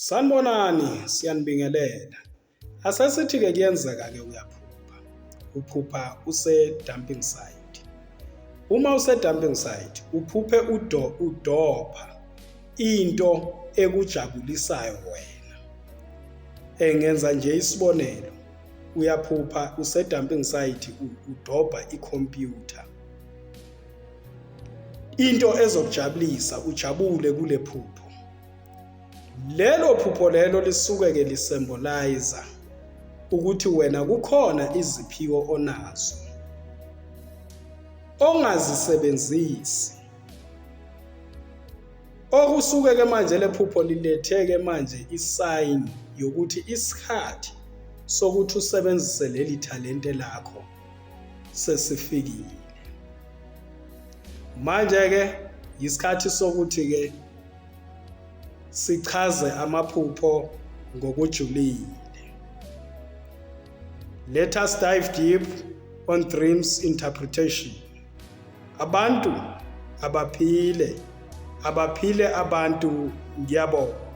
Sanibonani, siyanibingelela. Asesithi-ke kuyenzeka-ke uphupha use-dumping site. Uma use-dumping site, uphuphe udopha into ekujabulisayo wena. Ngenza nje isibonelo, uyaphupha use-dumping site udobha ikhompyutha. Into ezokujabulisa, ujabule kule phupho. Lelo phupho lelo lisuke-ke lisymbolize ukuthi wena kukhona iziphiwo onazo ongazisebenzisi. Okusuke-ke manje lephupho liletheke manje isign yokuthi isikhathi sokuthi usebenzise leli talente lakho sesifikile. Manje-ke isikhathi sokuthi-ke sichaze amaphupho ngokujulile. Let us dive deep on dreams interpretation. Abantu abaphile abantu, ngiyabonga.